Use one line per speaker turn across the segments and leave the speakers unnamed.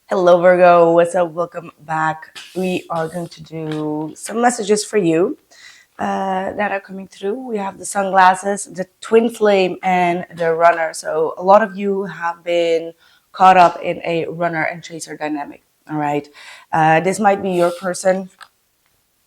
Hello, Virgo. What's up? Welcome back. We are going to do some messages for you that are coming through. We have the sunglasses, the twin flame, and the runner. So, a lot of you have been caught up in a runner and chaser dynamic. All right. This might be your person,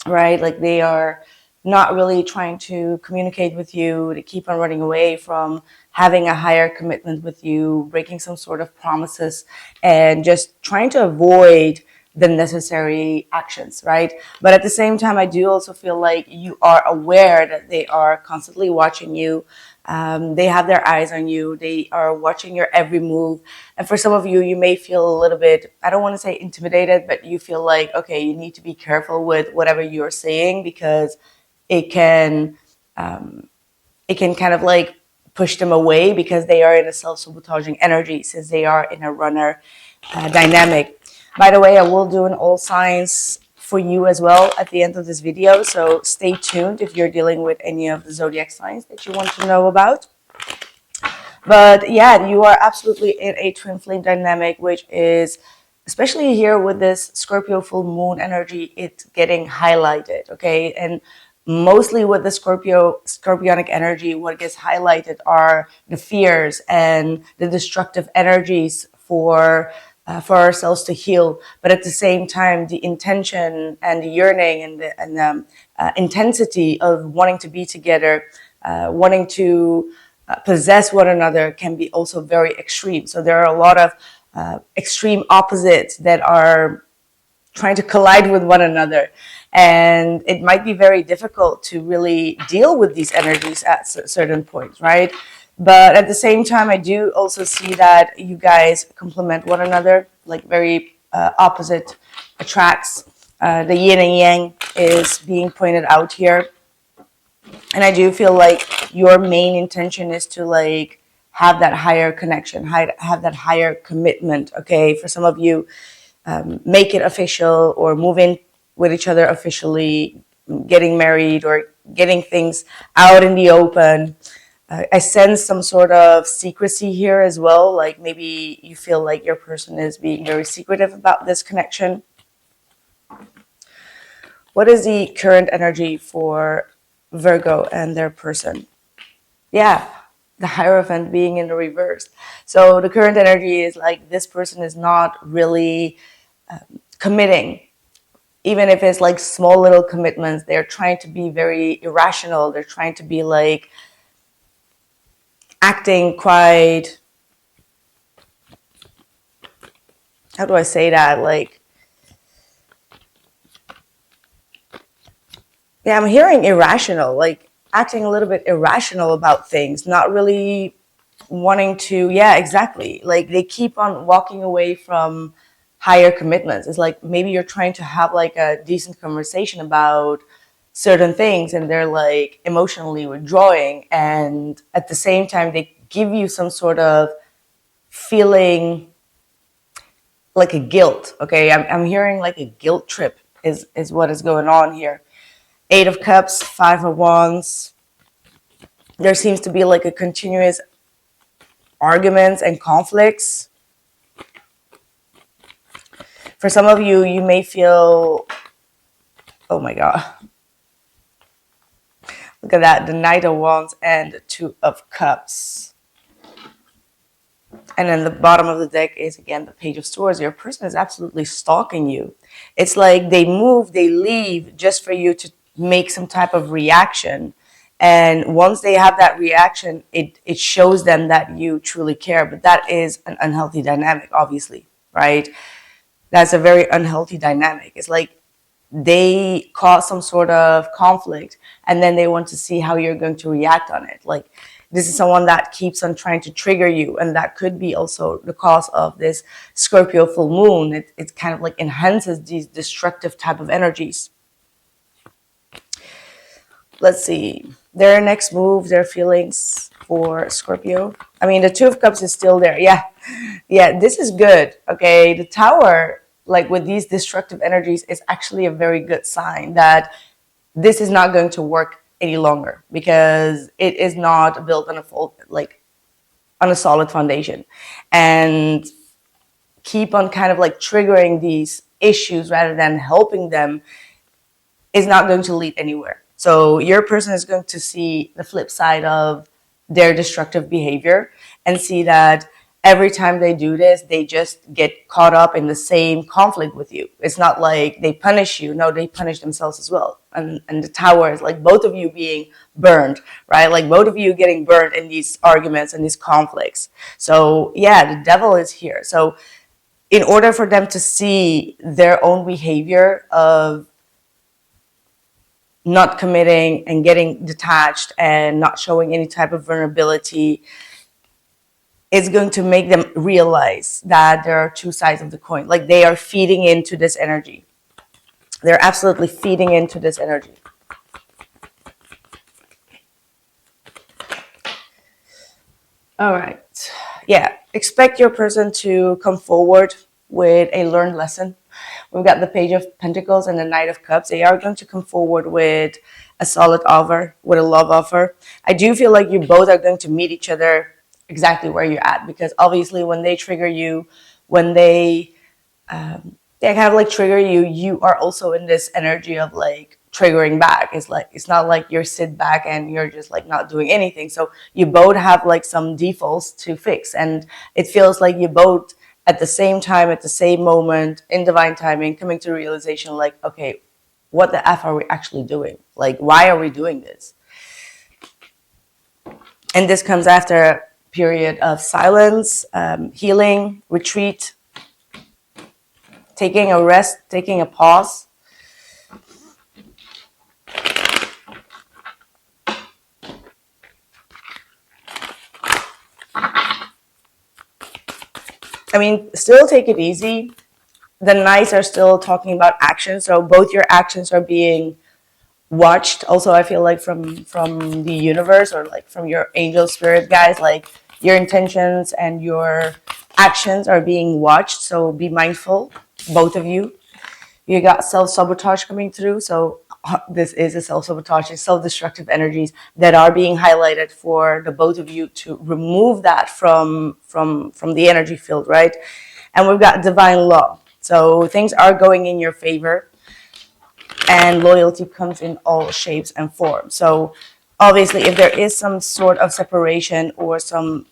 right? Like they are not really trying to communicate with you. They keep on running away from having a higher commitment with you, breaking some sort of promises, and just trying to avoid the necessary actions, right? But at the same time, I do also feel like you are aware that they are constantly watching you. They have their eyes on you. They are watching your every move. And for some of you, you may feel a little bit, I don't want to say intimidated, but you feel like, okay, you need to be careful with whatever you're saying because it can, it can kind of like push them away because they are in a self-sabotaging energy since they are in a runner dynamic. By the way, I will do an all signs for you as well at the end of this video, so stay tuned if you're dealing with any of the zodiac signs that you want to know about. But yeah, you are absolutely in a twin flame dynamic, which is especially here with this Scorpio full moon energy, it's getting highlighted, okay? And mostly with the scorpionic energy, what gets highlighted are the fears and the destructive energies for ourselves to heal, but at the same time, the intention and the yearning and the intensity of wanting to be together, wanting to possess one another can be also very extreme. So there are a lot of extreme opposites that are trying to collide with one another. And it might be very difficult to really deal with these energies at certain points, right? But at the same time, I do also see that you guys complement one another, like very opposite attracts. The yin and yang is being pointed out here. And I do feel like your main intention is to like have that higher connection, have that higher commitment. Okay, for some of you, make it official or move in with each other officially, getting married or getting things out in the open. I sense some sort of secrecy here as well. Like maybe you feel like your person is being very secretive about this connection. What is the current energy for Virgo and their person? Yeah, the Hierophant being in the reverse. So the current energy is like this person is not really committing. Even if it's like small little commitments, they're trying to be very irrational. They're trying to be like acting quite, how do I say that? Like, yeah, I'm hearing irrational, like acting a little bit irrational about things, not really wanting to, yeah, exactly. Like they keep on walking away from higher commitments. It's like maybe you're trying to have like a decent conversation about certain things and they're like emotionally withdrawing, and at the same time they give you some sort of feeling like a guilt. Okay, I'm hearing like a guilt trip is what is going on here. Eight of Cups, Five of Wands. There seems to be like a continuous arguments and conflicts. For some of you, you may feel, oh my God. Look at that, the Knight of Wands and the Two of Cups. And then the bottom of the deck is again the Page of Swords. Your person is absolutely stalking you. It's like they move, they leave just for you to make some type of reaction. And once they have that reaction, it shows them that you truly care. But that is an unhealthy dynamic, obviously, right? That's a very unhealthy dynamic. It's like they cause some sort of conflict and then they want to see how you're going to react on it. Like this is someone that keeps on trying to trigger you, and that could be also the cause of this Scorpio full moon. It kind of like enhances these destructive type of energies. Let's see. Their next move, their feelings for Scorpio. I mean, the Two of Cups is still there. Yeah. Yeah, this is good. Okay. The Tower, like with these destructive energies, is actually a very good sign that this is not going to work any longer because it is not built on a full, like on a solid foundation. And keep on kind of like triggering these issues rather than helping them is not going to lead anywhere. So your person is going to see the flip side of their destructive behavior and see that every time they do this, they just get caught up in the same conflict with you. It's not like they punish you. No, they punish themselves as well. And the tower is like both of you being burned, right? Like both of you getting burned in these arguments and these conflicts. So yeah, the devil is here. So in order for them to see their own behavior of not committing and getting detached and not showing any type of vulnerability, it's going to make them realize that there are two sides of the coin. Like they are feeding into this energy. They're absolutely feeding into this energy. All right. Yeah. Expect your person to come forward with a learned lesson. We've got the Page of Pentacles and the Knight of Cups. They are going to come forward with a solid offer, with a love offer. I do feel like you both are going to meet each other exactly where you're at, because obviously when they trigger you, when they kind of like trigger you, you are also in this energy of like triggering back. It's like, it's not like you're sit back and you're just like not doing anything. So you both have like some defaults to fix, and it feels like you both at the same time, at the same moment, in divine timing, coming to realization like, okay, what the F are we actually doing? Like, why are we doing this? And this comes after a period of silence, healing, retreat, taking a rest, taking a pause. I mean, still take it easy. The Knights are still talking about action, so both your actions are being watched. Also, I feel like from the universe, or like from your angel spirit guys, like your intentions and your actions are being watched. So be mindful, both of you. You got self-sabotage coming through, so this is a self-sabotage and self-destructive energies that are being highlighted for the both of you to remove that from the energy field, right? And we've got divine law, so things are going in your favor, and loyalty comes in all shapes and forms. So obviously if there is some sort of separation or some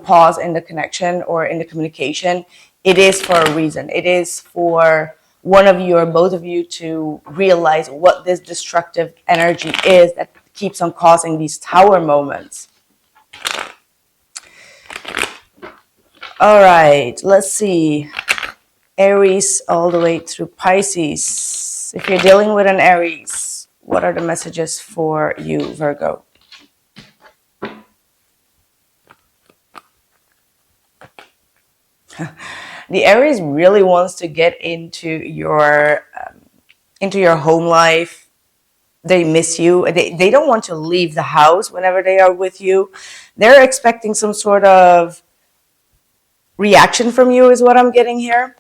pause in the connection or in the communication, it is for a reason. It is for one of you or both of you to realize what this destructive energy is that keeps on causing these tower moments. All right, let's see. Aries all the way through Pisces. If you're dealing with an Aries, what are the messages for you, Virgo? The Aries really wants to get into your home life. They miss you. They don't want to leave the house whenever they are with you. They're expecting some sort of reaction from you is what I'm getting here.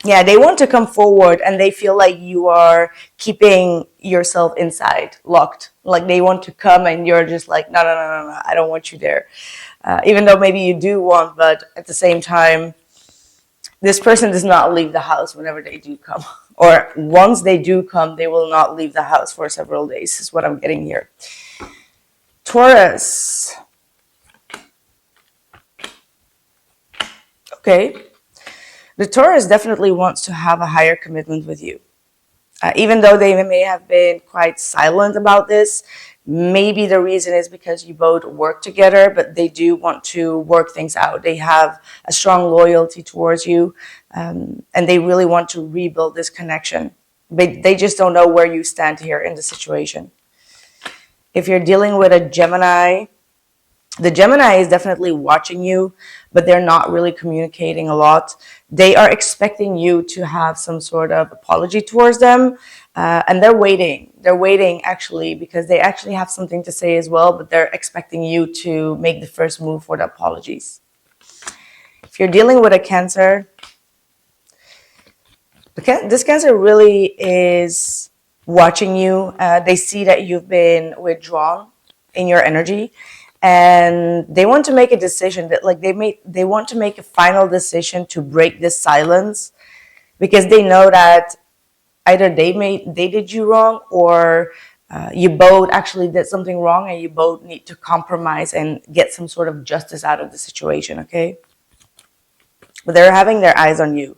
Yeah, they want to come forward and they feel like you are keeping yourself inside, locked. Like they want to come and you're just like, no, no, no, no, no, I don't want you there. Even though maybe you do want, but at the same time, this person does not leave the house whenever they do come. Or once they do come, they will not leave the house for several days, is what I'm getting here. Taurus. Okay. The Taurus definitely wants to have a higher commitment with you. Even though they may have been quite silent about this, maybe the reason is because you both work together, but they do want to work things out. They have a strong loyalty towards you, and they really want to rebuild this connection. But they just don't know where you stand here in the situation. If you're dealing with a Gemini, the Gemini is definitely watching you, but they're not really communicating a lot. They are expecting you to have some sort of apology towards them, and they're waiting. They're waiting actually because they actually have something to say as well, but they're expecting you to make the first move for the apologies. If you're dealing with a Cancer, this Cancer really is watching you. They see that you've been withdrawn in your energy, and they want to make a decision that like they want to make a final decision to break this silence, because they know that either they did you wrong, or you both actually did something wrong, and you both need to compromise and get some sort of justice out of the situation. Okay, but they're having their eyes on you.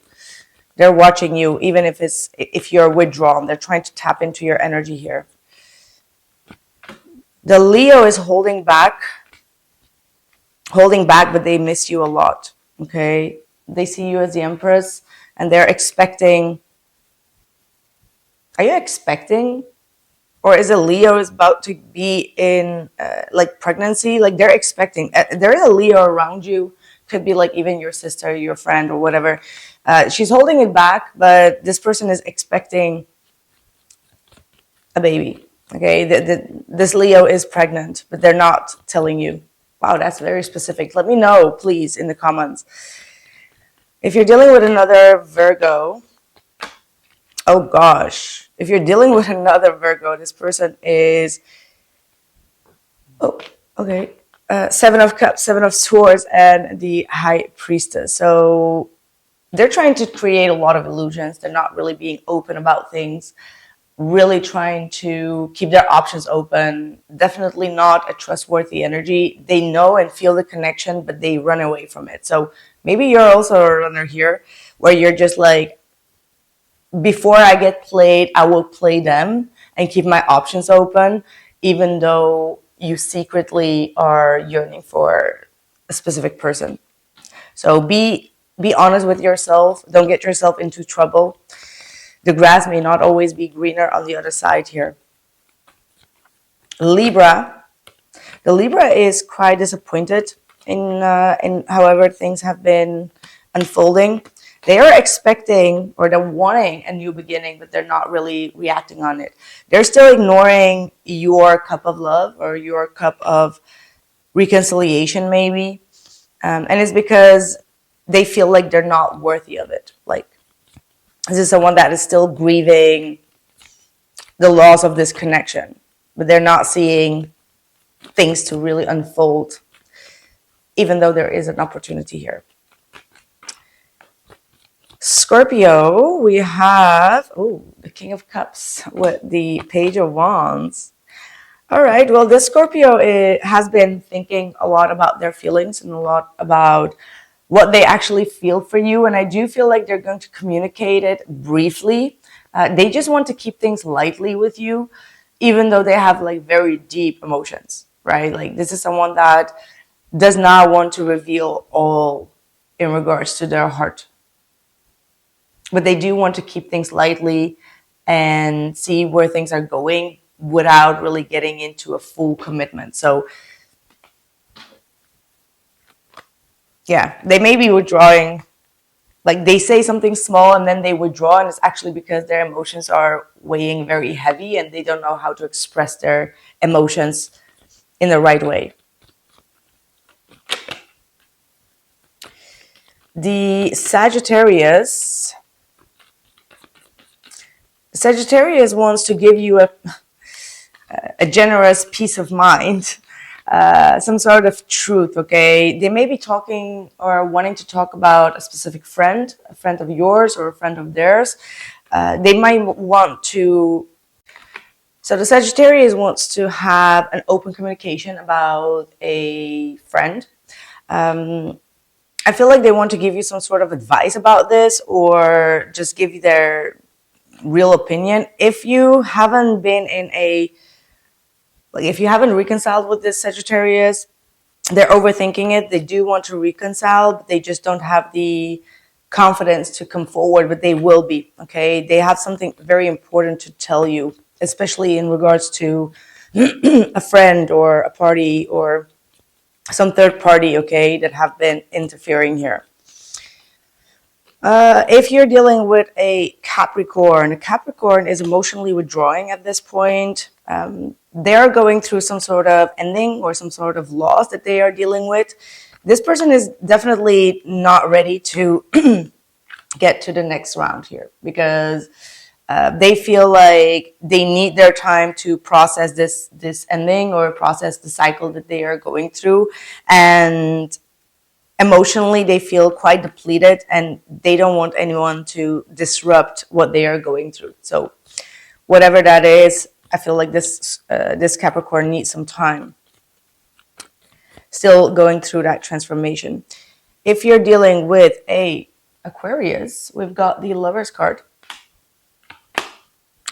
They're watching you, even if you're withdrawn. They're trying to tap into your energy here. The Leo is holding back, but they miss you a lot. Okay, they see you as the Empress, and they're expecting. Are you expecting? Or is it Leo is about to be in like pregnancy? Like they're expecting. There is a Leo around you. Could be like even your sister, your friend, or whatever. She's holding it back, but this person is expecting a baby. Okay, this Leo is pregnant, but they're not telling you. Wow, that's very specific. Let me know, please, in the comments. If you're dealing with another Virgo, oh gosh. If you're dealing with another Virgo, this person is, oh, okay. Seven of Cups, Seven of Swords, and the High Priestess. So they're trying to create a lot of illusions. They're not really being open about things, really trying to keep their options open. Definitely not a trustworthy energy. They know and feel the connection, but they run away from it. So maybe you're also a runner here, where you're just like, before I get played, I will play them and keep my options open, even though you secretly are yearning for a specific person. So be honest with yourself. Don't get yourself into trouble. The grass may not always be greener on the other side here. Libra. The Libra is quite disappointed in however things have been unfolding. They are expecting, or they're wanting a new beginning, but they're not really reacting on it. They're still ignoring your cup of love or your cup of reconciliation, maybe. And it's because they feel like they're not worthy of it. Like, this is someone that is still grieving the loss of this connection, but they're not seeing things to really unfold, even though there is an opportunity here. Scorpio, we have, the King of Cups with the Page of Wands. All right, well, this Scorpio has been thinking a lot about their feelings and a lot about what they actually feel for you. And I do feel like they're going to communicate it briefly. They just want to keep things lightly with you, even though they have like very deep emotions, right? Like this is someone that does not want to reveal all in regards to their heart. But they do want to keep things lightly and see where things are going without really getting into a full commitment. So, yeah, they may be withdrawing. Like they say something small and then they withdraw, and it's actually because their emotions are weighing very heavy and they don't know how to express their emotions in the right way. The Sagittarius wants to give you a generous peace of mind, some sort of truth, okay? They may be talking or wanting to talk about a specific friend, a friend of yours or a friend of theirs. They might want to... So the Sagittarius wants to have an open communication about a friend. I feel like they want to give you some sort of advice about this, or just give you their real opinion. If you haven't been if you haven't reconciled with this Sagittarius, they're overthinking it. They do want to reconcile, but they just don't have the confidence to come forward, but they will be, okay? They have something very important to tell you, especially in regards to a friend or a party or some third party, okay, that have been interfering here. If you're dealing with a Capricorn is emotionally withdrawing at this point. They're going through some sort of ending or some sort of loss that they are dealing with. This person is definitely not ready to get to the next round here, because They feel like they need their time to process this ending or process the cycle that they are going through, and emotionally they feel quite depleted, and they don't want anyone to disrupt what they are going through. So whatever that is, I feel like this Capricorn needs some time, still going through that transformation. If you're dealing with a Aquarius, we've got the Lovers card,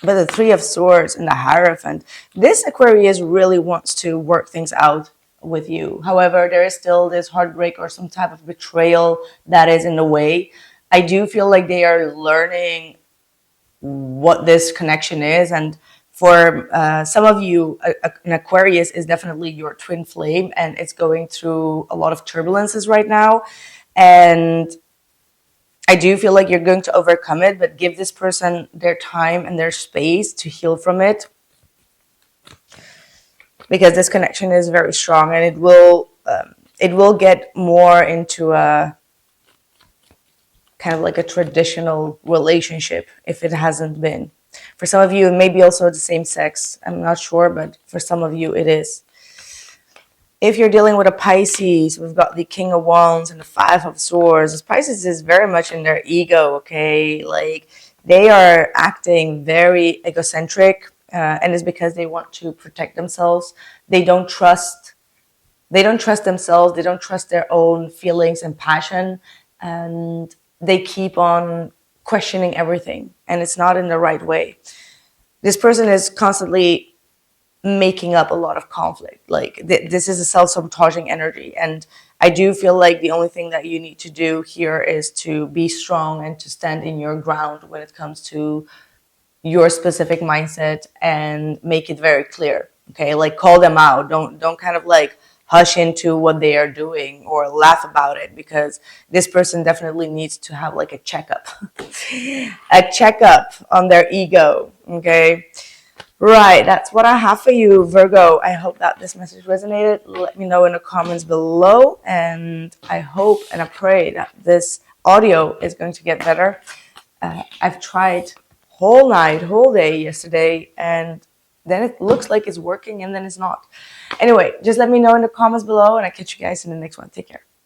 but the Three of Swords and the Hierophant. This Aquarius really wants to work things out with you. However, there is still this heartbreak or some type of betrayal that is in the way. I do feel like they are learning what this connection is, and for some of you, an Aquarius is definitely your twin flame, and it's going through a lot of turbulences right now. And I do feel like you're going to overcome it, but give this person their time and their space to heal from it, because this connection is very strong, and it will get more into a kind of like a traditional relationship if it hasn't been. For some of you, it may be also the same sex. I'm not sure, but for some of you, it is. If you're dealing with a Pisces, we've got the King of Wands and the Five of Swords. This Pisces is very much in their ego, okay? Like, they are acting very egocentric, and it's because they want to protect themselves. They don't trust themselves. They don't trust their own feelings and passion, and they keep on questioning everything, and it's not in the right way. This person is constantly making up a lot of conflict. Like, this is a self-sabotaging energy, and I do feel like the only thing that you need to do here is to be strong and to stand in your ground when it comes to your specific mindset, and make it very clear. Okay, like, call them out. Don't kind of like hush into what they are doing or laugh about it, because this person definitely needs to have like a checkup a checkup on their ego. Okay. Right, that's what I have for you, Virgo. I hope that this message resonated. Let me know in the comments below, and I hope and I pray that this audio is going to get better. I've tried whole night, whole day yesterday, and then it looks like it's working, and then it's not. Anyway, just let me know in the comments below, and I'll catch you guys in the next one. Take care.